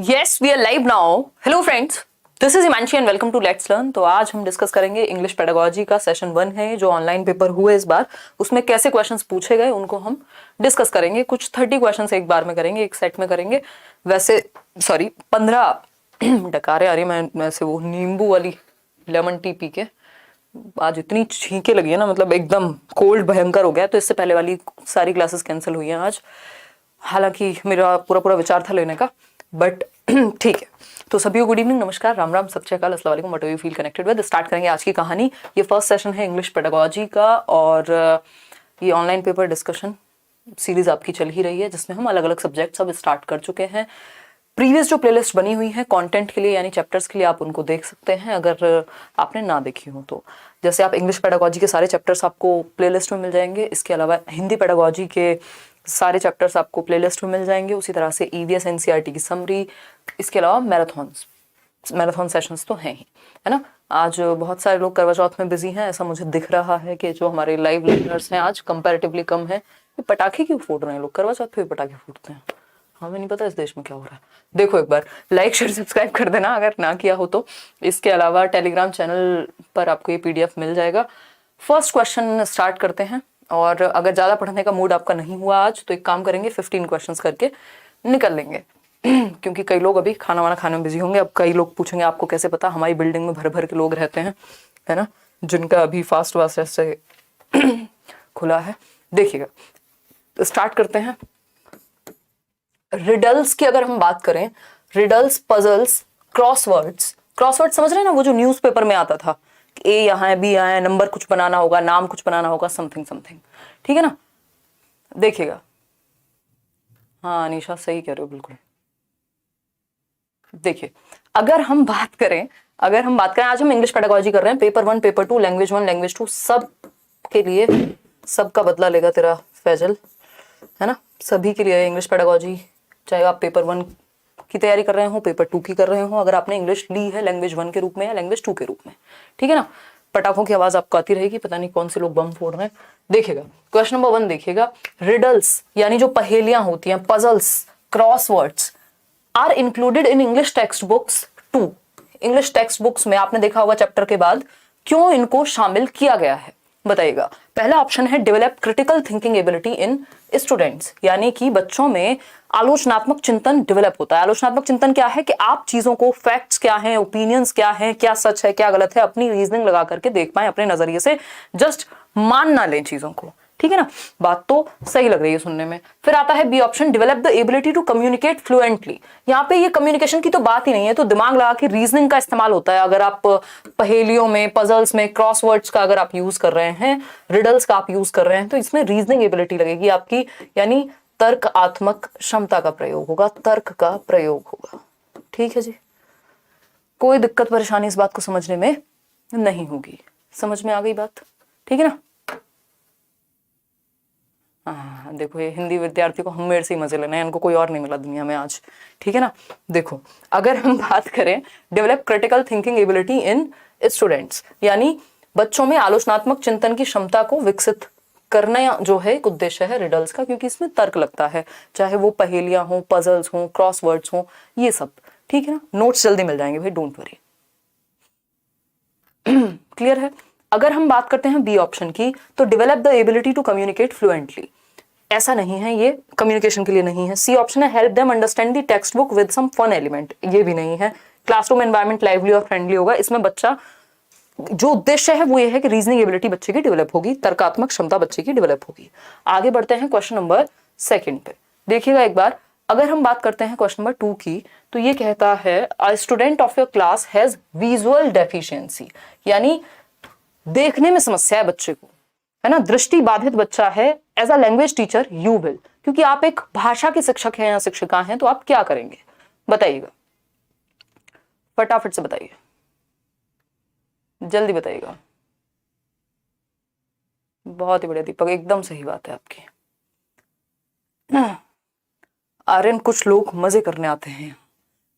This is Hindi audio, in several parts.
Yes we are live now. Hello friends, this is Himanshi and welcome to let's learn. तो आज हम डिस्कस करेंगे इंग्लिश पेडागोजी का सेशन 1 है जो ऑनलाइन पेपर हुए इस बार। उसमें कैसे क्वेश्चंस पूछे गए उनको हम डिस्कस करेंगे। कुछ 30 क्वेश्चंस एक बार में करेंगे, एक सेट में करेंगे। वैसे 15 डकारे आ रही है मैं से वो नींबू वाली लेमन टी पी के। आज इतनी छींके लगी है ना, मतलब एकदम कोल्ड भयंकर हो गया। तो इससे पहले वाली सारी क्लासेस कैंसिल हुई हैं आज। हालांकि मेरा पूरा पूरा विचार था लेने का, बट ठीक है। तो सभी को गुड इवनिंग, नमस्कार, राम राम, सत श्री अकाल, अस्सलाम वालेकुम, what do you feel connected with. Start करेंगे आज की कहानी। ये फर्स्ट सेशन है इंग्लिश पेडागोजी का और ये ऑनलाइन पेपर डिस्कशन सीरीज आपकी चल ही रही है जिसमें हम अलग अलग सब्जेक्ट्स अब स्टार्ट कर चुके हैं। प्रीवियस जो प्लेलिस्ट बनी हुई है कंटेंट के लिए यानी चैप्टर्स के लिए, आप उनको देख सकते हैं अगर आपने ना देखी हो तो। जैसे आप इंग्लिश पेडागोजी के सारे चैप्टर्स आपको प्लेलिस्ट में मिल जाएंगे। इसके अलावा हिंदी पेडागोजी के सारे चैप्टर्स आपको प्लेलिस्ट में मिल जाएंगे। उसी तरह से ईवीएस एनसीईआरटी की समरी, इसके अलावा मैराथन सेशंस तो हैं ही, है ना। आज बहुत सारे लोग करवा चौथ में बिजी हैं, ऐसा मुझे दिख रहा है कि जो हमारे लाइव लिसनर्स हैं आज कंपैरेटिवली कम है। ये पटाखे क्यों फूट रहे हैं लोग? करवा चौथ पे पटाखे फूटते हैं? हमें नहीं पता इस देश में क्या हो रहा है। देखो एक बार लाइक शेयर सब्सक्राइब कर देना अगर ना किया हो तो। इसके अलावा टेलीग्राम चैनल पर आपको ये पीडीएफ मिल जाएगा। फर्स्ट क्वेश्चन स्टार्ट करते हैं। और अगर ज्यादा पढ़ने का मूड आपका नहीं हुआ आज तो एक काम करेंगे, 15 क्वेश्चंस करके निकल लेंगे क्योंकि कई लोग अभी खाना वाना खाने में बिजी होंगे। अब कई लोग पूछेंगे आपको कैसे पता, हमारी बिल्डिंग में भर भर के लोग रहते हैं, है ना, जिनका अभी फास्ट वास्ट ऐसे खुला है। देखिएगा स्टार्ट करते हैं। रिडल्स की अगर हम बात करें, रिडल्स, पजल्स, क्रॉसवर्ड्स समझ रहे हैं ना, वो जो न्यूज़पेपर में आता था ए यहाँ है, बी यहाँ है, नंबर कुछ बनाना होगा, नाम कुछ बनाना होगा, समथिंग समथिंग, ठीक है ना। देखिएगा, हाँ निशा सही कह रहे हो बिल्कुल। देखिए अगर हम बात करें आज हम इंग्लिश पेडागोजी कर रहे हैं, पेपर 1, पेपर 2, लैंग्वेज 1, लैंग्वेज 2, सब के लिए सबका बदला लेगा तेरा फैजल, है ना। सभी के लिए इंग्लिश पेडागोजी, चाहे आप पेपर 1 की तैयारी कर रहे हो, पेपर 2 की कर रहे हो, अगर आपने इंग्लिश ली है लैंग्वेज 1 के रूप में या लैंग्वेज 2 के रूप में, ठीक है ना। पटाखों की आवाज आपको आती रहेगी, पता नहीं कौन से लोग बम फोड़ रहे हैं। देखिएगा क्वेश्चन नंबर 1, देखिएगा। रिडल्स यानी जो पहेलियां होती हैं, puzzles, crosswords are included in English text books 2। English text books में आपने देखा होगा चैप्टर के बाद क्यों इनको शामिल किया गया है, बताइएगा। पहला ऑप्शन है develop critical thinking ability in students, यानी कि बच्चों में आलोचनात्मक चिंतन डेवलप होता है। आलोचनात्मक चिंतन क्या है कि आप चीजों को, फैक्ट्स क्या हैं, ओपिनियंस क्या हैं, क्या सच है क्या गलत है, अपनी रीजनिंग लगा करके देख पाए, अपने नजरिए से जस्ट मान ना लें चीजों को, ठीक है ना। बात तो सही लग रही है सुनने में। फिर आता है B option, develop the ability to communicate fluently. यहाँ पे ये कम्युनिकेशन की तो बात ही नहीं है, तो दिमाग लगा के रीजनिंग का इस्तेमाल होता है। अगर आप पहेलियों में, पजल्स में, क्रॉसवर्ड्स का अगर आप यूज कर रहे हैं, रिडल्स का आप यूज कर रहे हैं, तो इसमें रीजनिंग एबिलिटी लगेगी आपकी, यानी तर्कात्मक क्षमता का प्रयोग होगा, तर्क का प्रयोग होगा, ठीक है जी। कोई दिक्कत परेशानी इस बात को समझने में नहीं होगी। समझ में आ गई बात, ठीक है ना। हाँ देखो, ये हिंदी विद्यार्थी को हम मेरे से ही मजे लेना है, इनको कोई और नहीं मिला दुनिया में आज, ठीक है ना। देखो अगर हम बात करें develop critical thinking ability in students, यानी बच्चों में आलोचनात्मक चिंतन की क्षमता को विकसित करना जो है एक उद्देश्य है रिडल्स का, क्योंकि इसमें तर्क लगता है, चाहे वो पहेलियां हो, पजल्स हो, क्रॉसवर्ड्स हो, ये सब, ठीक है ना। नोट्स जल्दी मिल जाएंगे भाई, डोंट वरी। क्लियर है। अगर हम बात करते हैं बी ऑप्शन की, तो develop the ability to communicate fluently, ऐसा नहीं है, ये कम्युनिकेशन के लिए नहीं है। सी ऑप्शन है help them understand the text book with some fun element, ये भी नहीं है। क्लासरूम एनवायरनमेंट लाइवली और फ्रेंडली होगा, इसमें बच्चा, जो उद्देश्य है वो ये है कि रीजनिंग एबिलिटी बच्चे की डेवलप होगी, तर्कात्मक क्षमता बच्चे की डेवलप होगी। आगे बढ़ते हैं क्वेश्चन नंबर 2 पे। देखिएगा एक बार, अगर हम बात करते हैं क्वेश्चन नंबर 2 की, तो ये कहता है a student of your class has visual deficiency, यानी देखने में समस्या है बच्चे को, है ना, दृष्टि बाधित बच्चा है। As a language teacher you will, क्योंकि आप एक भाषा के शिक्षक हैं या शिक्षिका हैं, तो आप क्या करेंगे बताइएगा, फटाफट से बताइए, जल्दी बताइएगा। बहुत ही बढ़िया दीपक, एकदम सही बात है आपकी। आर्यन, कुछ लोग मजे करने आते हैं,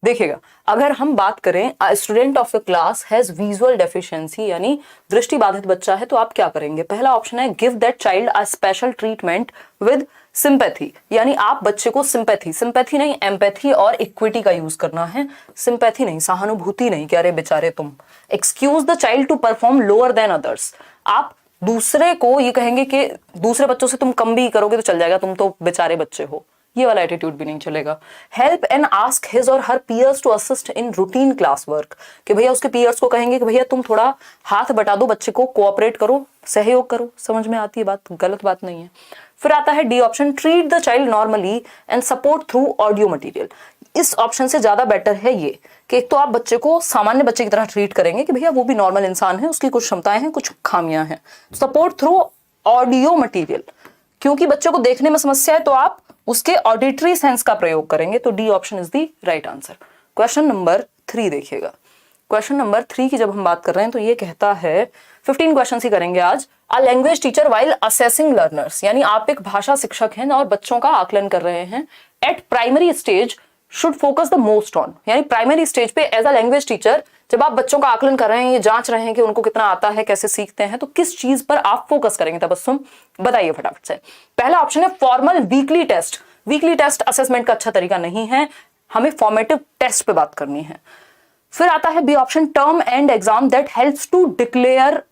देखिएगा, अगर हम बात करें student of the class has visual deficiency यानी दृष्टि बाधित बच्चा है, तो आप क्या करेंगे? पहला ऑप्शन है give that child a special treatment with sympathy, यानी आप बच्चे को सिंपैथी नहीं एम्पैथी और इक्विटी का यूज करना है। सिंपैथी नहीं, सहानुभूति नहीं कि अरे बेचारे तुम। Excuse the child to perform lower than others, आप दूसरे को ये कहेंगे कि दूसरे बच्चों से तुम कम भी करोगे तो चल जाएगा, तुम तो बेचारे बच्चे हो, ये वाला एटीट्यूड भी नहीं चलेगा। Help and ask his or her peers to assist in routine class work, कि भैया उसके पीयर्स को कहेंगे कि भैया तुम थोड़ा हाथ बटा दो बच्चे को, कोऑपरेट करो, सहयोग करो। समझ में आती है बात? गलत बात नहीं है। फिर आता है D option, treat the child normally and support through audio material. इस ऑप्शन से ज्यादा बेटर है ये कि एक तो आप बच्चे को सामान्य बच्चे की तरह ट्रीट करेंगे कि भैया वो भी नॉर्मल इंसान है, उसकी कुछ क्षमताएं हैं, कुछ खामियां हैं। सपोर्ट थ्रू ऑडियो मटेरियल, क्योंकि बच्चे को देखने में समस्या है तो आप उसके ऑडिटरी सेंस का प्रयोग करेंगे। तो D option is the right answer. Question number 3 देखिएगा। क्वेश्चन नंबर 3 की जब हम बात कर रहे हैं तो ये कहता है 15 क्वेश्चन ही करेंगे आज। अ language teacher while assessing learners, यानी आप एक भाषा शिक्षक हैं और बच्चों का आकलन कर रहे हैं। Eight primary stage should focus the most on, यानी प्राइमरी स्टेज पे एज अ लैंग्वेज टीचर जब आप बच्चों का आकलन कर रहे हैं, ये जांच रहे हैं कि उनको कितना आता है, कैसे सीखते हैं, तो किस चीज पर आप फोकस करेंगे? तबस्सुम बताइए फटाफट से। पहला ऑप्शन है formal weekly test. Weekly test assessment का अच्छा तरीका नहीं है, हमें फॉर्मेटिव टेस्ट पे बात करनी है। फिर आता है B option, term end exam that helps to declare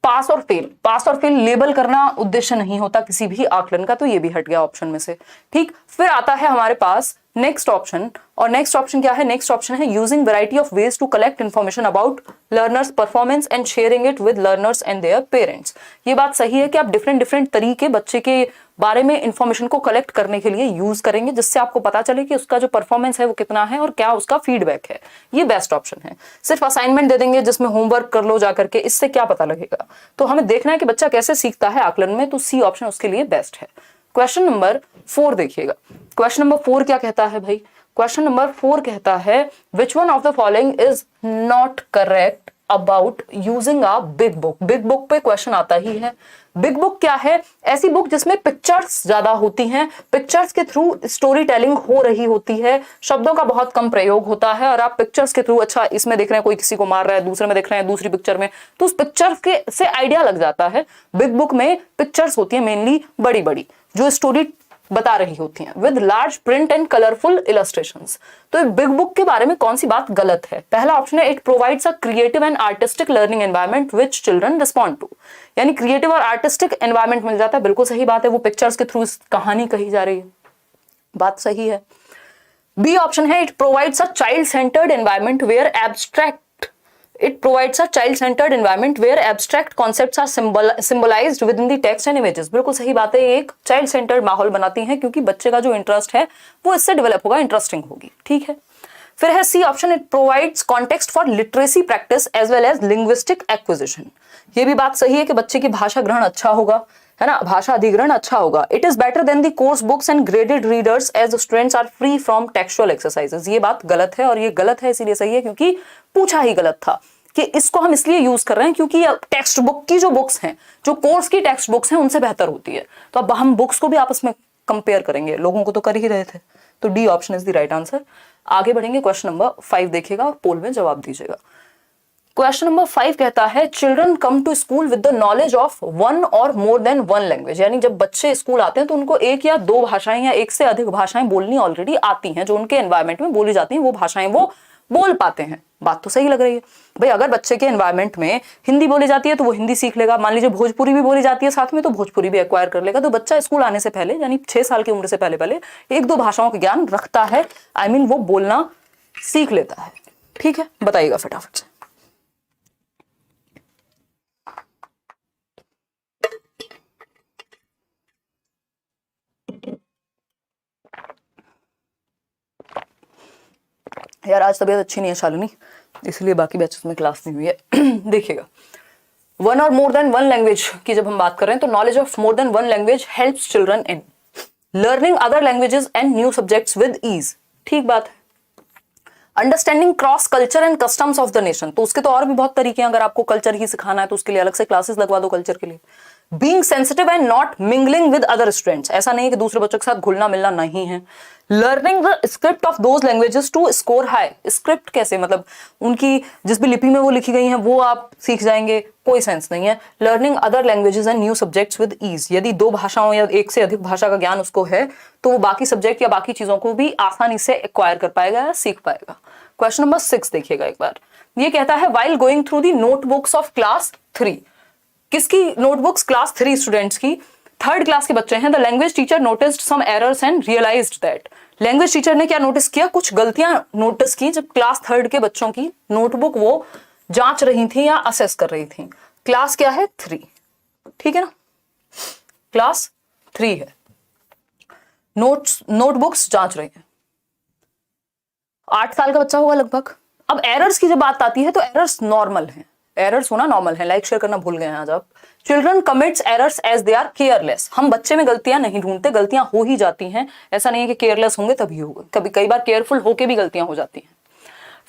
pass or fail. Pass or fail label करना उद्देश्य नहीं होता किसी भी आकलन का, तो ये भी हट गया ऑप्शन में से। ठीक, फिर आता है हमारे पास नेक्स्ट ऑप्शन, और नेक्स्ट ऑप्शन क्या है? नेक्स्ट ऑप्शन है using variety of ways to collect information about learners performance and sharing it with learners and their parents. ये बात सही है कि आप डिफरेंट तरीके बच्चे के बारे में इंफॉर्मेशन को कलेक्ट करने के लिए यूज करेंगे, जिससे आपको पता चले कि उसका जो परफॉर्मेंस है वो कितना है और क्या उसका फीडबैक है। ये बेस्ट ऑप्शन है। सिर्फ असाइनमेंट दे देंगे जिसमें होमवर्क कर लो जाकर के, इससे क्या पता लगेगा? तो हमें देखना है कि बच्चा कैसे सीखता है आकलन में, तो सी ऑप्शन उसके लिए बेस्ट है। क्वेश्चन नंबर 4 देखिएगा। क्वेश्चन नंबर 4 क्या कहता है भाई? क्वेश्चन नंबर 4 कहता है which one of the following is not correct about using a big book. Big book पे क्वेश्चन आता ही है। बिग बुक क्या है? ऐसी बुक जिसमें पिक्चर्स ज्यादा होती हैं, पिक्चर्स के थ्रू स्टोरी टेलिंग हो रही होती है, शब्दों का बहुत कम प्रयोग होता है, और आप पिक्चर्स के थ्रू, अच्छा इसमें देख रहे हैं कोई किसी को मार रहा है, दूसरे में देख रहे हैं दूसरी पिक्चर में, तो उस पिक्चर के से आइडिया लग जाता है। बिग बुक में पिक्चर्स होती है मेनली बड़ी बड़ी, जो स्टोरी बता रही होती हैं, with large print and colourful illustrations. तो बिग बुक के बारे में कौन सी बात गलत है? पहला ऑप्शन है it provides a creative and artistic learning environment which children respond to, यानी क्रिएटिव और आर्टिस्टिक एनवायरनमेंट मिल जाता है। बिल्कुल सही बात है, वो पिक्चर्स के थ्रू कहानी कही जा रही है, बात सही है। बी ऑप्शन है it provides a child centred environment where abstract It provides a child-centered environment where abstract concepts are symbolized within the text and images। बिल्कुल सही बात है, ये एक चाइल्ड सेंटर्ड माहौल बनाती है क्योंकि बच्चे का जो इंटरेस्ट है वो इससे डेवलप होगा, इंटरेस्टिंग होगी। ठीक है। फिर है C option, it provides context for literacy practice as well as linguistic acquisition. ये भी बात सही है कि बच्चे की भाषा ग्रहण अच्छा होगा, है ना, भाषा अधिग्रहण अच्छा होगा। It is better than the course books and graded readers as students are free from textual exercises. ये बात गलत है, और ये गलत है इसीलिए सही है क्योंकि पूछा ही गलत था कि इसको हम इसलिए यूज कर रहे हैं क्योंकि टेक्स्ट बुक की जो बुक्स हैं, जो कोर्स की टेक्स्ट बुक्स हैं, उनसे बेहतर होती है। तो अब हम बुक्स को भी आपस में कंपेयर करेंगे, लोगों को तो कर ही रहे थे। तो D option is the right answer. आगे बढ़ेंगे, क्वेश्चन नंबर 5 देखिएगा और पोल में जवाब दीजिएगा। क्वेश्चन नंबर 5 कहता है children come to school with the knowledge of one और मोर देन वन लैंग्वेज, यानी जब बच्चे स्कूल आते हैं तो उनको एक या दो भाषाएं या एक से अधिक भाषाएं बोलनी ऑलरेडी आती हैं, जो उनके एनवायरमेंट में बोली जाती हैं वो भाषाएं वो बोल पाते हैं। बात तो सही लग रही है भाई। अगर बच्चे के एनवायरमेंट में हिंदी बोली जाती है तो वो हिंदी सीख लेगा, मान लीजिए भोजपुरी भी बोली जाती है साथ में तो भोजपुरी भी एक्वायर कर लेगा। तो बच्चा स्कूल आने से पहले, यानी 6 साल की उम्र से पहले पहले एक दो भाषाओं का ज्ञान रखता है, आई मीन वो बोलना सीख लेता है। ठीक है, बताइएगा फटाफट से। यार आज तबीयत अच्छी नहीं है शालिनी, इसलिए बाकी बैचेस में क्लास नहीं हुई है। देखिएगा, वन और मोर देन वन लैंग्वेज की जब हम बात कर रहे हैं तो knowledge of more than one language helps children in learning other languages and new subjects with ease. ठीक बात है। Understanding cross culture and customs of the nation, तो उसके तो और भी बहुत तरीके हैं। अगर आपको कल्चर ही सिखाना है तो उसके लिए अलग से क्लासेस लगवा दो कल्चर के लिए। Being sensitive and not mingling with other students, ऐसा नहीं है कि दूसरे बच्चों के साथ घुलना मिलना नहीं है। Learning the script of those languages to score high, script कैसे, मतलब उनकी जिस भी लिपि में वो लिखी गई हैं वो आप सीख जाएंगे, कोई सेंस नहीं है। Learning other languages and new subjects with ease, यदि 2 भाषाओं या एक से अधिक भाषा का ज्ञान उसको है तो वो बाकी सब्जेक्ट या बाकी चीजों को भी आसानी से एक्वायर कर पाएगा या सीख पाएगा। क्वेश्चन नंबर 6 देखिएगा एक बार, ये कहता है while going through the notebooks of class 3, किसकी नोटबुक्स, क्लास 3 स्टूडेंट्स की, 3rd क्लास के बच्चे हैं। The language teacher noticed some errors and realized that, language teacher ने क्या नोटिस किया, कुछ गलतियां नोटिस की जब क्लास 3rd के बच्चों की नोटबुक वो जांच रही थी या असेस कर रही थी। क्लास क्या है, 3, ठीक है ना, क्लास 3 है, नोटबुक्स जांच रही है, 8 साल का बच्चा होगा लगभग। अब एरर्स की जब बात आती है तो एरर्स नॉर्मल है, एरर्स होना नॉर्मल है, लाइक शेयर करना भूल गए हैं आज आप। Children commits errors as they are careless, हम बच्चे में गलतियां नहीं ढूंढते, गलतियां हो ही जाती हैं, ऐसा नहीं है कि केयरलेस होंगे तभी होगा, कभी कई बार केयरफुल होके भी गलतियां हो जाती हैं।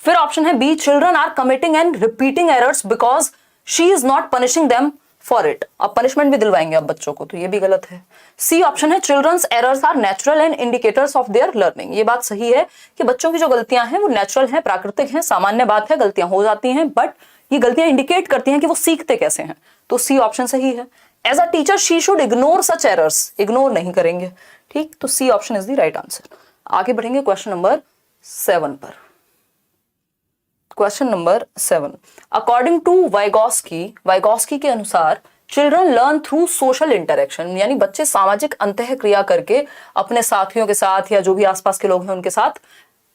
फिर ऑप्शन है B, children are committing and repeating errors because she is not punishing them for it, अब पनिशमेंट भी दिलवाएंगे आप बच्चों को, तो ये भी गलत है। सी ऑप्शन है children's errors are natural and indicators of their learning, ये बात सही है कि बच्चों की जो गलतियां हैं वो नेचुरल हैं, प्राकृतिक हैं, सामान्य बात है, गलतियां हो जाती हैं, बट ये गलतियां इंडिकेट करती हैं कि वो सीखते कैसे हैं, तो सी ऑप्शन सही है। As a teacher she should ignore such errors, ignore नहीं करेंगे, ठीक, तो C option is the right answer. आगे बढ़ेंगे क्वेश्चन नंबर 7 पर। Question number 7, according to Vygotsky के अनुसार children learn through social interaction, यानी बच्चे सामाजिक अंतःक्रिया करके अपने साथियों के साथ या जो भी आसपास के लोग हैं उनके साथ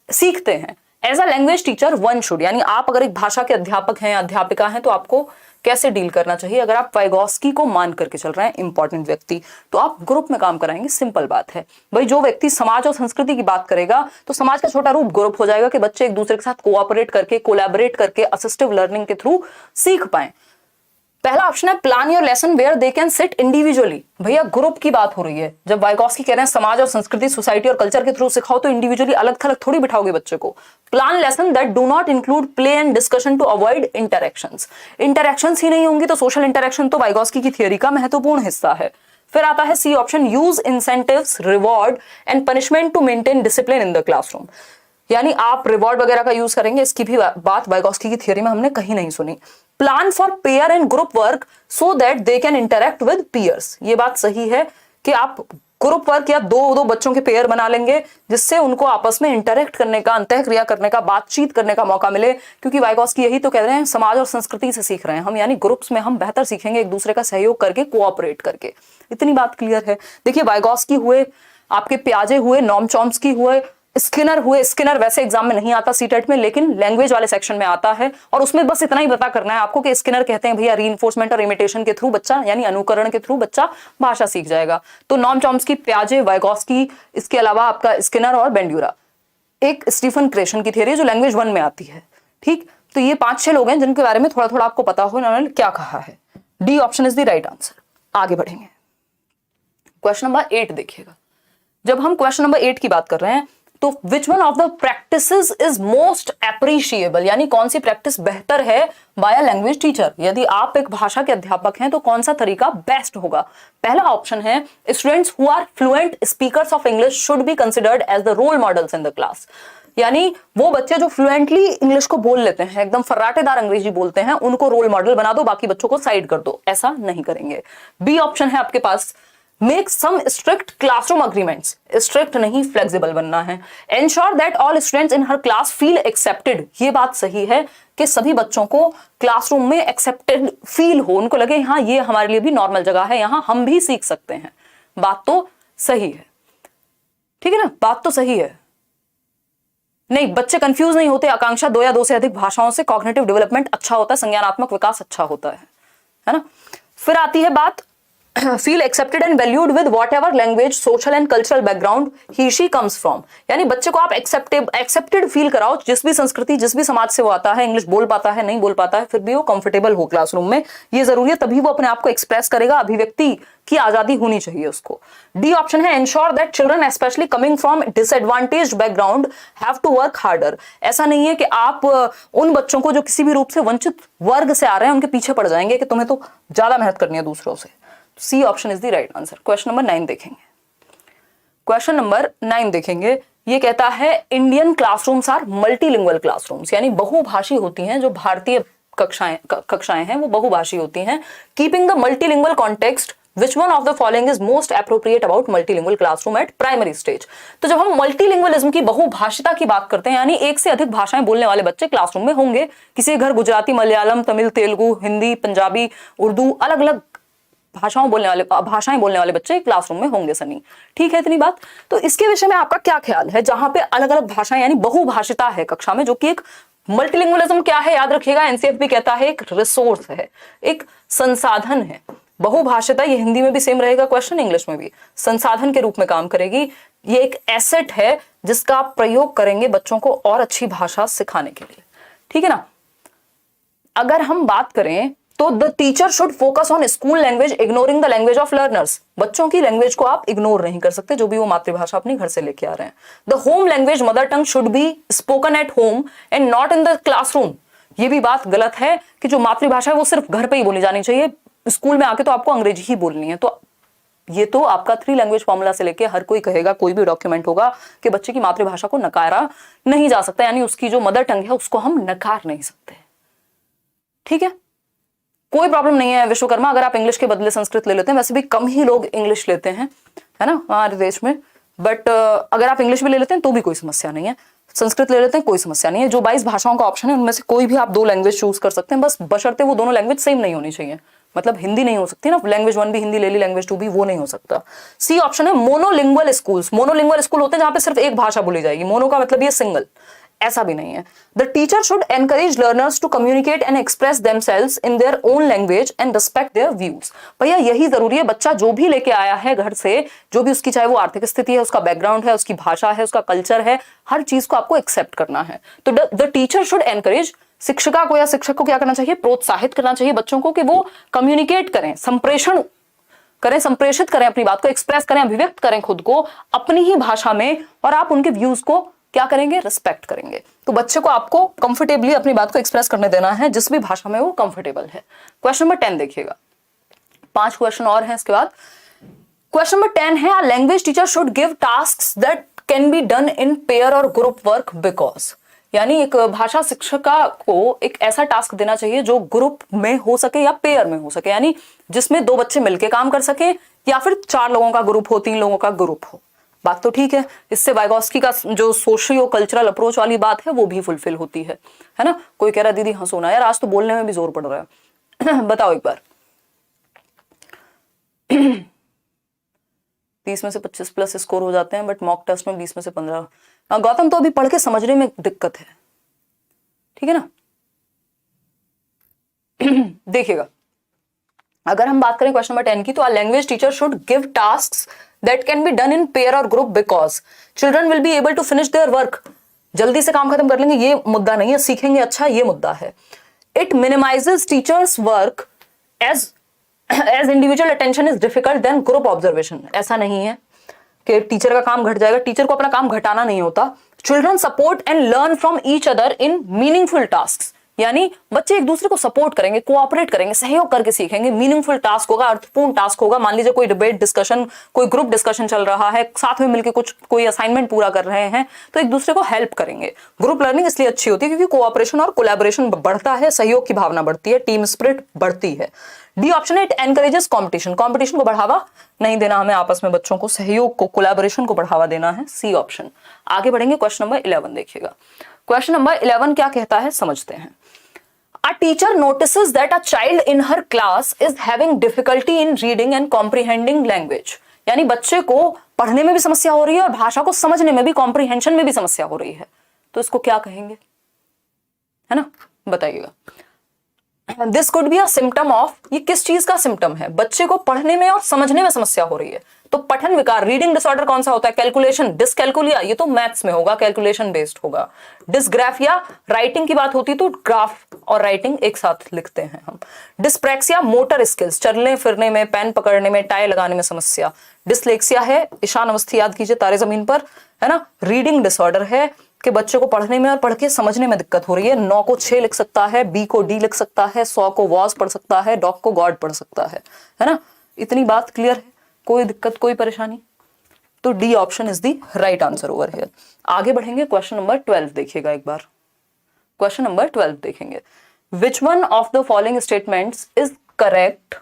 सीखते हैं। As a language teacher one should, यानी आप अगर एक भाषा के अध्यापक हैं, अध्यापिका हैं, तो आपको कैसे डील करना चाहिए। अगर आप वाइगॉस्की को मान करके चल रहे हैं, इंपॉर्टेंट व्यक्ति, तो आप ग्रुप में काम कराएंगे, सिंपल बात है भाई। जो व्यक्ति समाज और संस्कृति की बात करेगा तो समाज का छोटा रूप ग्रुप हो जाएगा कि बच्चे एक दूसरे के साथ कोऑपरेट करके, कोलैबोरेट करके, असिस्टिव लर्निंग के थ्रू सीख पाए। पहला ऑप्शन है plan your lesson where they can sit individually, भैया ग्रुप की बात हो रही है। जब वाइगॉस्की कह रहे हैं समाज और संस्कृति, सोसाइटी और कल्चर के थ्रू सिखाओ, तो इंडिविजुअली अलग थलग थोड़ी बिठाओगे बच्चे को। Plan lesson that do not include play and discussion to avoid interactions, interactions ही नहीं होंगी तो सोशल इंटरेक्शन तो वाइगॉस्की की थियोरी का महत्वपूर्ण हिस्सा है। फिर आता है C option, use incentives, reward and punishment to maintain discipline in the classroom, यानी आप रिवॉर्ड वगैरह का यूज करेंगे। इसकी भी बात वाइगॉस्की की थियोरी में हमने कहीं नहीं सुनी। Plan for pair and group work so that they can interact with peers, ये बात सही है कि आप ग्रुप वर्क या दो बच्चों के पेयर बना लेंगे जिससे उनको आपस में इंटरेक्ट करने का, अंतःक्रिया करने का, बातचीत करने का मौका मिले, क्योंकि वाइगॉस्की यही तो कह रहे हैं, समाज और संस्कृति से सीख रहे हैं हम, यानी ग्रुप्स में हम बेहतर सीखेंगे, एक दूसरे का सहयोग करके, कोऑपरेट करके। इतनी बात क्लियर है। देखिए वाइगॉस्की हुए, आपके पियाजे हुए, नॉम चॉम्स्की हुए, स्किनर हुए। स्किनर वैसे एग्जाम में नहीं आता सीटेट में, लेकिन लैंग्वेज वाले सेक्शन में आता है, और उसमें बस इतना ही पता करना है आपको कि स्किनर कहते हैं भैया रीइंफोर्समेंट और इमिटेशन के थ्रू बच्चा, यानी अनुकरण के थ्रू बच्चा भाषा सीख जाएगा। तो नॉम चॉम्स्की, पियाजे, वाइगॉस्की, इसके अलावा आपका स्किनर और बेंड्यूरा। एक स्टीफन क्रेशन की थियरी जो लैंग्वेज 1 में आती है, ठीक। तो ये 5-6 लोग हैं जिनके बारे में थोड़ा थोड़ा आपको पता हो इन्होंने क्या कहा है। D option is the right answer. आगे बढ़ेंगे, क्वेश्चन नंबर 8 देखिएगा। जब हम क्वेश्चन नंबर 8 की बात कर रहे हैं तो विच one of the practices is most appreciable, यानी कौन सी प्रैक्टिस बेहतर है बाय अ लैंग्वेज टीचर। यदि आप एक भाषा के अध्यापक हैं तो कौन सा तरीका बेस्ट होगा। पहला ऑप्शन है students who are fluent speakers of English should be considered as the role models in the class, यानी वो बच्चे जो फ्लुएंटली इंग्लिश को बोल लेते हैं, एकदम फर्राटेदार अंग्रेजी बोलते हैं, उनको रोल मॉडल बना दो, बाकी बच्चों को साइड कर दो। ऐसा नहीं करेंगे। बी ऑप्शन है आपके पास, make some strict classroom agreements, strict नहीं फ्लेक्सिबल बनना है। Ensure that all students in her class feel accepted, ये बात सही है कि सभी बच्चों को क्लासरूम में एक्सेप्टेड फील हो, उनको लगे हाँ ये हमारे लिए भी नॉर्मल जगह है, यहाँ हम भी सीख सकते हैं। बात तो सही है, ठीक है ना, बात तो सही है। नहीं, बच्चे कंफ्यूज नहीं होते, आकांक्षा 2 या 2 से अधिक भाषाओं से कॉग्निटिव डेवलपमेंट अच्छा होता है, संज्ञानात्मक विकास अच्छा होता है ना। फिर आती है बात feel accepted and valued with whatever language, social and cultural background he she comes from, यानी बच्चे को आप accepted feel कराओ, जिस भी संस्कृति, जिस भी समाज से वो आता है, इंग्लिश बोल पाता है, नहीं बोल पाता है, फिर भी वो कंफर्टेबल हो क्लासरूम में, ये जरूरी है, तभी वो अपने आप को एक्सप्रेस करेगा, अभिव्यक्ति की आजादी होनी चाहिए उसको। डी ऑप्शन है ensure that children especially coming from disadvantaged background have to work harder, ऐसा नहीं है कि आप उन बच्चों को जो किसी भी रूप से वंचित वर्ग से आ रहे हैं उनके पीछे पड़ जाएंगे कि तुम्हें तो ज्यादा मेहनत करनी है दूसरों से। C option is the right answer. Question number 9 देखेंगे। क्वेश्चन नंबर 9 देखेंगे, ये कहता है Indian classrooms are multilingual classrooms, यानी बहुभाषी होती हैं जो भारतीय कक्षाएं हैं वो बहुभाषी होती हैं। Keeping the multilingual context which one of the following is most appropriate about multilingual classroom eight primary stage. तो जब हम मल्टीलिंगुअलिज्म की बहुभाषिता की बात करते हैं, यानी एक से अधिक भाषाएं बोलने वाले बच्चे क्लासरूम में होंगे, किसी घर गुजराती, मलयालम, तमिल, तेलुगु, हिंदी, पंजाबी, उर्दू, अलग अलग भाषाएं बोलने वाले बच्चे क्लासरूम में होंगे सनी। ठीक है इतनी बात। तो इसके विषय में आपका क्या ख्याल है, जहां पे अलग अलग भाषाएं यानी बहुभाषिता है कक्षा में, जो कि एक मल्टीलिंगुअलिज्म क्या है याद रखिएगा, एनसीएफ भी कहता है एक रिसोर्स है, एक संसाधन है। बहुभाषिता ये हिंदी में भी सेम रहेगा क्वेश्चन, इंग्लिश में भी संसाधन के रूप में काम करेगी। ये एक एसेट है जिसका आप प्रयोग करेंगे बच्चों को और अच्छी भाषा सिखाने के लिए। ठीक है ना। अगर हम बात करें तो the teacher should focus on school language ignoring the language of learners. बच्चों की लैंग्वेज को आप इग्नोर नहीं कर सकते, जो भी वो मातृभाषा अपनी घर से लेके आ रहे हैं। The home language mother tongue should be spoken at home and not in the classroom. ये भी बात गलत है कि जो मातृभाषा है वो सिर्फ घर पे ही बोली जानी चाहिए, स्कूल में आके तो आपको अंग्रेजी ही बोलनी है। तो ये तो आपका 3 लैंग्वेज फॉर्मूला से लेके हर कोई कहेगा, कोई भी डॉक्यूमेंट होगा कि बच्चे की मातृभाषा को नकारा नहीं जा सकता, यानी उसकी जो मदर टंग है उसको हम नकार नहीं सकते। ठीक है, कोई प्रॉब्लम नहीं है विश्वकर्मा अगर आप इंग्लिश के बदले संस्कृत ले लेते हैं। वैसे भी कम ही लोग इंग्लिश लेते हैं, है ना, हमारे देश में। बट अगर आप इंग्लिश भी ले लेते हैं तो भी कोई समस्या नहीं है, संस्कृत ले लेते हैं कोई समस्या नहीं है। जो 22 भाषाओं का ऑप्शन है उनमें से कोई भी आप 2 लैंग्वेज चूज कर सकते हैं, बस बशर्ते वो दोनों लैंग्वेज सेम नहीं होनी चाहिए। मतलब हिंदी नहीं हो सकती ना, लैंग्वेज 1 भी हिंदी ले ली, लैंग्वेज 2 भी, वो नहीं हो सकता। सी ऑप्शन है मोनोलिंगुअल स्कूल्स। मोनोलिंगुअल स्कूल होते हैं जहां पे सिर्फ एक भाषा बोली जाएगी। मोनो का मतलब ये सिंगल, ऐसा भी नहीं है। The teacher should encourage learners to communicate and express themselves in their own language and respect their views. भैया यही जरूरी है, बच्चा जो भी लेके आया है घर से, जो भी उसकी चाहे वो आर्थिक स्थिति है, उसका बैकग्राउंड है, उसकी भाषा है, उसका कल्चर है, हर चीज को आपको एक्सेप्ट करना है। तो द टीचर शुड एनकरेज, शिक्षिका को या शिक्षक को क्या करना चाहिए, प्रोत्साहित करना चाहिए बच्चों को कि वो कम्युनिकेट करें, संप्रेषित करें अपनी बात को, एक्सप्रेस करें, अभिव्यक्त करें खुद को अपनी ही भाषा में, और आप उनके व्यूज को क्या करेंगे, रिस्पेक्ट करेंगे। तो बच्चे को आपको कंफर्टेबली अपनी बात को एक्सप्रेस करने देना है जिस भी भाषा में वो कंफर्टेबल है। क्वेश्चन नंबर 10 देखिएगा, 5 क्वेश्चन और हैं इसके बाद। क्वेश्चन नंबर 10 है, अ language teacher should give tasks that can be done in pair or group work because. यानी एक भाषा शिक्षिका को एक ऐसा टास्क देना चाहिए जो ग्रुप में हो सके या पेयर में हो सके, यानी जिसमें 2 बच्चे मिलकर काम कर सके, या फिर 4 लोगों का ग्रुप हो, 3 लोगों का ग्रुप हो। बात तो ठीक है, इससे वाइगोस्की का जो सोशियो कल्चरल अप्रोच वाली बात है वो भी फुलफिल होती है ना। कोई कह रहा है दीदी हंसो ना यार, आज तो बोलने में भी जोर पड़ रहा है। बताओ एक बार। 30 में से 25 प्लस स्कोर हो जाते हैं, बट मॉक टेस्ट में 20 में से 15। गौतम तो अभी पढ़ के समझने में दिक्कत है, ठीक है ना। देखिएगा, अगर हम बात करें क्वेश्चन नंबर 10 की, तो language teacher should give tasks that can be done in pair or group because children will be able to finish their work. जल्दी से काम खत्म कर लेंगे ये मुद्दा नहीं है, सीखेंगे अच्छा ये मुद्दा है। It minimises teachers work as individual attention is difficult than group observation. ऐसा नहीं है कि टीचर का काम घट जाएगा, टीचर को अपना काम घटाना नहीं होता। Children support and learn from each other in meaningful task, यानी बच्चे एक दूसरे को सपोर्ट करेंगे, कोऑपरेट करेंगे, सहयोग करके सीखेंगे। मीनिंगफुल टास्क होगा, अर्थपूर्ण टास्क होगा। मान लीजिए कोई डिबेट डिस्कशन, कोई ग्रुप डिस्कशन चल रहा है, साथ में मिलकर कोई असाइनमेंट पूरा कर रहे हैं, तो एक दूसरे को हेल्प करेंगे। ग्रुप लर्निंग इसलिए अच्छी होती है क्योंकि कोऑपरेशन और कोलैबोरेशन बढ़ता है, सहयोग की भावना बढ़ती है, टीम स्पिरिट बढ़ती है। डी ऑप्शन है, इट एनकरेजेस कॉम्पिटिशन। कॉम्पिटिशन को बढ़ावा नहीं देना हमें, आपस में बच्चों को सहयोग को, कोलैबोरेशन को बढ़ावा देना है। C option. आगे बढ़ेंगे, क्वेश्चन नंबर 11 देखिएगा। क्वेश्चन नंबर 11 क्या कहता है समझते हैं। A teacher notices that a child in her class is having difficulty in reading and comprehending language. यानी बच्चे को पढ़ने में भी समस्या हो रही है और भाषा को समझने में भी, कॉम्प्रीहेंशन में भी समस्या हो रही है। तो इसको क्या कहेंगे, है ना, बताइएगा। This could be a symptom of, ये किस चीज का सिम्टम है, बच्चे को पढ़ने में और समझने में समस्या हो रही है। तो पठन विकार, रीडिंग डिसऑर्डर कौन सा होता है, कैलकुलेशन, डिसकैलकुलिया, ये तो मैथ्स में होगा, कैलकुलेशन बेस्ड होगा। डिसग्राफिया, राइटिंग की बात होती है तो ग्राफ और राइटिंग एक साथ लिखते हैं हम। डिस्प्रैक्सिया, मोटर स्किल्स, चलने फिरने में, पेन पकड़ने में, टाई लगाने में समस्या। डिसलेक्सिया है, ईशान अवस्थी याद कीजिए तारे जमीन पर, है ना। रीडिंग डिसऑर्डर है कि बच्चे को पढ़ने में और पढ़ के समझने में दिक्कत हो रही है। 9 को 6 लिख सकता है, बी को डी लिख सकता है, 100 को वॉज पढ़ सकता है, डॉग को गॉड पढ़ सकता है ना। इतनी बात क्लियर है? कोई दिक्कत, कोई परेशानी? तो D option is the right answer over here. आगे बढ़ेंगे, क्वेश्चन नंबर 12 देखिएगा एक बार। क्वेश्चन नंबर 12 देखेंगे, विच one of the following statements is correct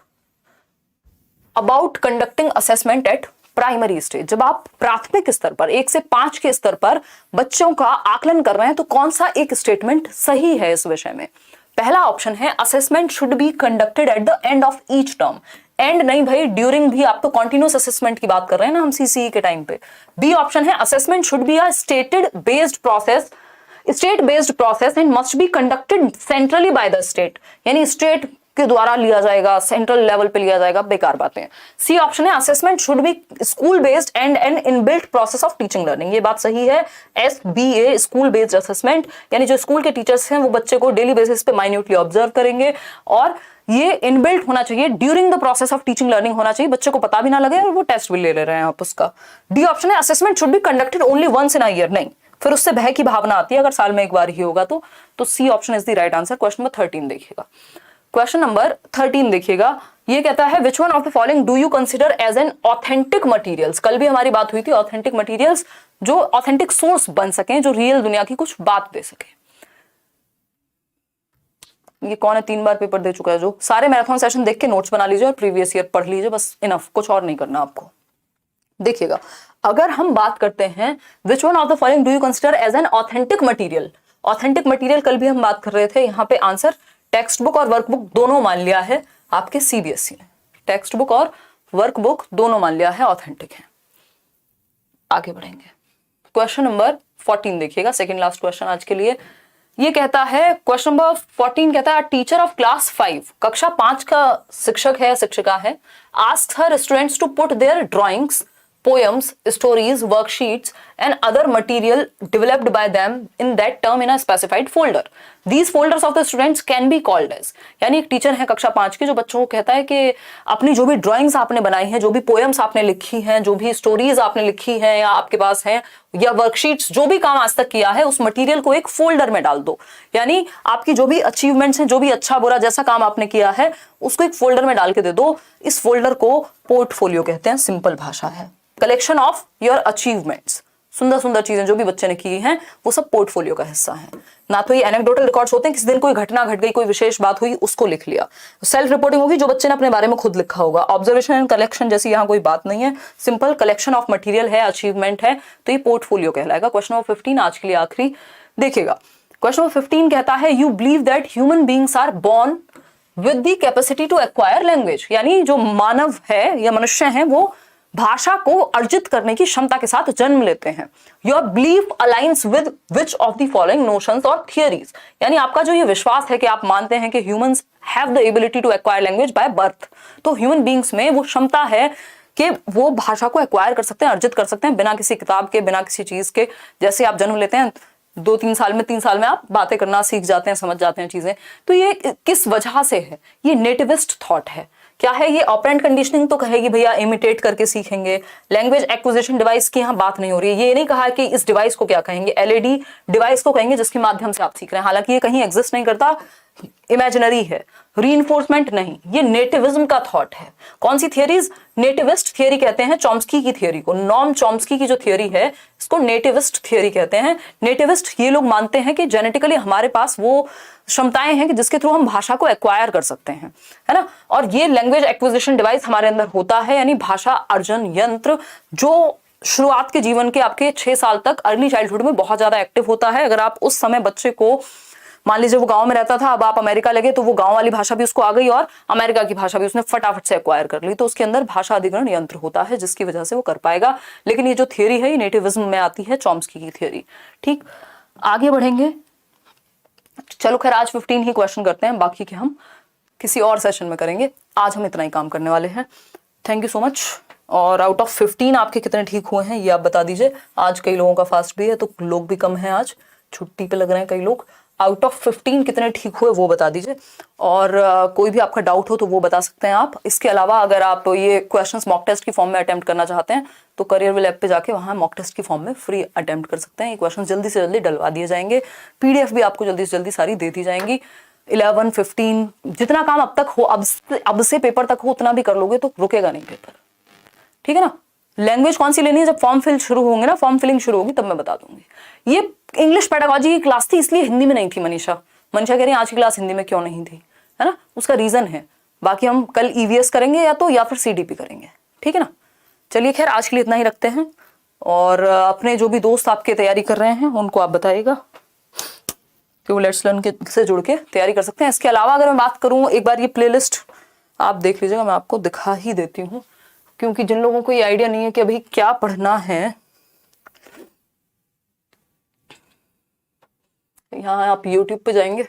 about conducting assessment eight primary stage. जब आप प्राथमिक स्तर पर 1 से 5 के स्तर पर बच्चों का आकलन कर रहे हैं तो कौन सा एक स्टेटमेंट सही है इस विषय में? पहला ऑप्शन है assessment should be conducted at the end of each term. And नहीं भाई, ड्यूरिंग भी, आप तो कॉन्टिन्यूस असेसमेंट की बात कर रहे हैं ना हम सीसीई के टाइम पे। बी ऑप्शन है assessment should be a state based process and must be conducted centrally by the state, यानी स्टेट के द्वारा लिया जाएगा, सेंट्रल लेवल पे लिया जाएगा, बेकार बातें। सी ऑप्शन है assessment should B school based and N inbuilt process of teaching learning. ये बात सही है। SBA स्कूल बेस्ड असेसमेंट, यानी जो स्कूल के टीचर्स हैं वो बच्चे को डेली बेसिस पे माइन्यूटली ऑब्जर्व करेंगे और ये इनबिल्ट होना चाहिए, during the process of teaching learning होना चाहिए, बच्चे को पता भी ना लगे और वो टेस्ट भी ले रहे हैं आप उसका। डी ऑप्शन है assessment should be conducted only once in a year. नहीं, फिर उससे भय की भावना आती है अगर साल में एक बार ही होगा तो C option is the right answer. Question number 13 देखिएगा। क्वेश्चन नंबर 13 देखिएगा, ये कहता है which one of the following do you consider as an authentic materials. कल भी हमारी बात हुई थी ऑथेंटिक मटेरियल्स, जो ऑथेंटिक सोर्स बन सके, जो रियल दुनिया की कुछ बात दे सके। ये कौन है 3 बार पेपर दे चुका है, जो सारे मैराथन सेशन देख के नोट्स बना लीजिए और प्रीवियस ईयर पढ़ लीजिए, बस इनफ, कुछ और नहीं करना आपको। देखिएगा, अगर हम बात करते हैं which one of the following do you consider as an authentic material. Authentic material कल भी हम बात कर रहे थे, यहाँ पे आंसर टेक्स्ट बुक और वर्कबुक दोनों मान लिया है आपके CBSE ने। टेक्स्ट बुक और वर्कबुक दोनों मान लिया है ऑथेंटिक है। आगे बढ़ेंगे, क्वेश्चन नंबर 14 देखिएगा, सेकंड लास्ट क्वेश्चन आज के लिए। ये कहता है, क्वेश्चन नंबर 14 कहता है टीचर ऑफ क्लास 5, कक्षा 5 का शिक्षक है, शिक्षिका है, asks her students to put their drawings, poems, stories, worksheets and other material developed by them in that term in a specified folder. These folders of the students can be called as, यानी एक टीचर है कक्षा 5 की जो बच्चों को कहता है कि अपनी जो भी ड्राइंग्स आपने बनाई हैं, जो भी पोएम्स आपने लिखी हैं, जो भी स्टोरीज आपने लिखी हैं या आपके पास है, या वर्कशीट्स, जो भी काम आज तक किया है उस मटेरियल को एक फोल्डर में डाल दो। यानी आपकी जो भी अचीवमेंट्स हैं, जो भी अच्छा बुरा जैसा काम आपने किया है उसको एक फोल्डर में डाल के दे दो। इस फोल्डर को पोर्टफोलियो कहते हैं, सिंपल भाषा है। कलेक्शन ऑफ योर अचीवमेंट्स, सुंदर सुंदर चीजें जो भी बच्चे ने की हैं वो सब पोर्टफोलियो का हिस्सा है। ना तो ये एनेक्डोटल रिकॉर्ड्स होते हैं, किसी दिन कोई घटना घट गई, कोई विशेष बात हुई, उसको लिख लिया। सेल्फ रिपोर्टिंग होगी, जो बच्चे ने अपने बारे में खुद लिखा होगा। ऑब्जर्वेशन एंड कलेक्शन जैसी यहाँ कोई बात नहीं है, सिंपल कलेक्शन ऑफ मटेरियल है, अचीवमेंट है, तो ये पोर्टफोलियो कहलाएगा। क्वेश्चन नंबर 15 आज के लिए आखिरी देखिएगा। क्वेश्चन नंबर 15 कहता है you believe that human beings are born with the capacity to acquire language, यानी जो मानव है या मनुष्य हैं वो भाषा को अर्जित करने की क्षमता के साथ जन्म लेते हैं। Your belief aligns with which of the following notions और थियरीज, यानी आपका जो ये विश्वास है कि आप मानते हैं कि humans have the ability to acquire language by birth, तो ह्यूमन बीइंग्स में वो क्षमता है कि वो भाषा को एक्वायर कर सकते हैं, अर्जित कर सकते हैं बिना किसी किताब के, बिना किसी चीज के। जैसे आप जन्म लेते हैं 2-3 साल में, 3 साल में आप बातें करना सीख जाते हैं, समझ जाते हैं चीजें। तो ये किस वजह से है? ये नेटिविस्ट थॉट है। क्या है ये? ऑपरेंट कंडीशनिंग तो कहेगी भैया इमिटेट करके सीखेंगे। लैंग्वेज एक्विजिशन डिवाइस की यहाँ बात नहीं हो रही है। ये नहीं कहा कि इस डिवाइस को क्या कहेंगे, LED डिवाइस को कहेंगे जिसके माध्यम से आप सीख रहे हैं। हालांकि ये कहीं एग्जिस्ट नहीं करता, इमेजिनरी है, रीइंफोर्समेंट नहीं, ये नेटिविज्म का थॉट है। कौन सी थियरीज? नेटिविस्ट थियरी कहते हैं चॉम्स्की की थियरी को। नॉम चॉम्स्की की जो थियरी है इसको नेटिविस्ट थियरी कहते हैं। नेटिविस्ट ये लोग मानते हैं कि जेनेटिकली हमारे पास वो क्षमताएं हैं कि जिसके थ्रू हम भाषा को एक्वायर कर सकते हैं, है ना। और ये लैंग्वेज एक्विजिशन डिवाइस हमारे अंदर होता है, यानी भाषा अर्जन यंत्र, जो शुरुआत के जीवन के आपके 6 साल तक अर्ली चाइल्डहुड में बहुत ज्यादा एक्टिव होता है। अगर आप उस समय बच्चे को, मान लीजिए वो गांव में रहता था, अब आप अमेरिका लगे तो वो गांव वाली भाषा भी उसको आ गई और अमेरिका की भाषा भी उसने फटाफट से एक्वायर कर ली, तो उसके अंदर भाषा अधिग्रहण यंत्र होता है जिसकी वजह से वो कर पाएगा। लेकिन ये जो थियरी है ये नेटिविज्म में आती है, चॉम्स्की की थियरी। ठीक, आगे बढ़ेंगे। चलो खैर आज 15 ही क्वेश्चन करते हैं, बाकी के हम किसी और सेशन में करेंगे। आज हम इतना ही काम करने वाले हैं। Thank you so much. और आउट ऑफ 15 आपके कितने ठीक हुए हैं ये आप बता दीजिए। आज कई लोगों का फास्ट भी है तो लोग भी कम हैं, आज छुट्टी पे लग रहे हैं कई लोग। आउट ऑफ 15 कितने ठीक हुए वो बता दीजिए। और कोई भी आपका डाउट हो तो वो बता सकते हैं आप। इसके अलावा अगर आप ये क्वेश्चंस मॉक टेस्ट की फॉर्म में अटेम्प्ट करना चाहते हैं तो करियरविल ऐप पे जाके वहाँ मॉक टेस्ट की फॉर्म में फ्री अटेम्प्ट कर सकते हैं। ये क्वेश्चन जल्दी से जल्दी डलवा दिए जाएंगे। PDF भी आपको जल्दी से जल्दी सारी दे दी जाएंगी। 11, 15, जितना काम अब तक हो, अब से पेपर तक हो उतना भी कर लोगे तो रुकेगा नहीं पेपर, ठीक है ना। लैंग्वेज कौन सी लेनी है, जब फॉर्म फिल शुरू होंगे ना, फॉर्म फिलिंग शुरू होगी तब मैं बता दूंगी। ये इंग्लिश पेडागोजी की क्लास थी इसलिए हिंदी में नहीं थी। मनीषा कह रही है आज की क्लास हिंदी में क्यों नहीं थी, है ना, उसका रीजन है। बाकी हम कल ईवीएस करेंगे या फिर सीडीपी करेंगे, ठीक है ना। चलिए खैर आज के लिए इतना ही रखते हैं, और अपने जो भी दोस्त आपके तैयारी कर रहे हैं उनको आप बताइएगा कि वो लेट्स लर्न से जुड़ के तैयारी कर सकते हैं। इसके अलावा अगर मैं बात करूं, एक बार ये प्लेलिस्ट आप देख लीजिएगा, मैं आपको दिखा ही देती हूँ, क्योंकि जिन लोगों को ये आइडिया नहीं है कि अभी क्या पढ़ना है, यहाँ आप YouTube पे जाएंगे,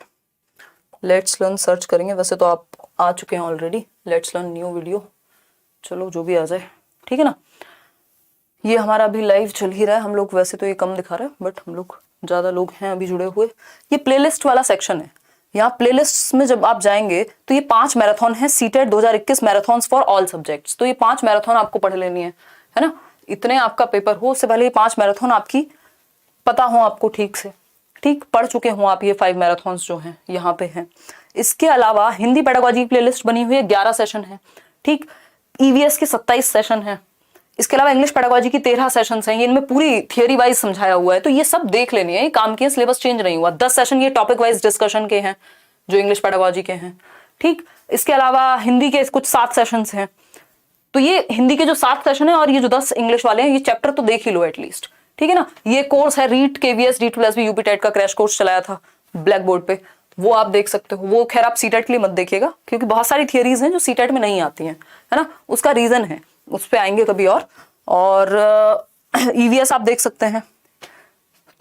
लेट्स लर्न सर्च करेंगे, वैसे तो आप आ चुके हैं already, let's learn new video, चलो जो भी आ जाए, ठीक है ना। ये हमारा अभी लाइव चल ही रहा है, हम लोग वैसे तो ये कम दिखा रहे हैं बट हम लोग ज्यादा लोग हैं अभी जुड़े हुए। ये प्लेलिस्ट वाला सेक्शन है, यहाँ प्लेलिस्ट में जब आप जाएंगे तो ये 5 मैराथन है, CTET 2021 marathon for all subjects. तो ये 5 मैराथन आपको पढ़ लेनी है ना। इतने आपका पेपर हो उससे पहले ये 5 मैराथन आपकी पता हो आपको ठीक से, ठीक पढ़ चुके हो आप ये 5 मैराथन्स जो हैं यहाँ पे हैं। इसके अलावा हिंदी पेडागोजी की प्लेलिस्ट बनी हुई है, 11 सेशन है, ठीक। ईवीएस के 27 सेशन है। इसके अलावा इंग्लिश पेडागोजी की 13 सेशंस हैं, ये इनमें पूरी थियरी वाइज समझाया हुआ है, तो ये सब देख लेनी है। ये काम की सिलेबस चेंज नहीं हुआ। 10 सेशन ये टॉपिक वाइज डिस्कशन के हैं जो इंग्लिश पेडागोजी के हैं, ठीक। इसके अलावा हिंदी के कुछ 7 सेशंस हैं, तो ये हिंदी के जो 7 सेशन है और ये जो 10 इंग्लिश वाले हैं, ये चैप्टर तो देख ही लो एटलीस्ट, ठीक है ना। ये कोर्स है REET KVS D2SB UP TET का क्रैश कोर्स चलाया था ब्लैक बोर्ड पे, वो आप देख सकते हो। वो खैर आप सीटेट के लिए मत देखिएगा, क्योंकि बहुत सारी थियरीज हैं जो सीटेट में नहीं आती हैं, है ना, उसका रीजन है, उस पर आएंगे कभी और ईवीएस आप देख सकते हैं।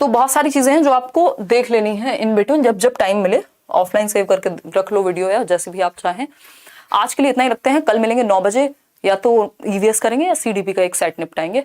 तो बहुत सारी चीजें हैं जो आपको देख लेनी है इन बिटवीन, जब जब टाइम मिले ऑफलाइन सेव करके रख लो वीडियो या जैसे भी आप चाहें। आज के लिए इतना ही रखते हैं, कल मिलेंगे 9 बजे, या तो ईवीएस करेंगे या सीडीपी का एक सेट निपटाएंगे।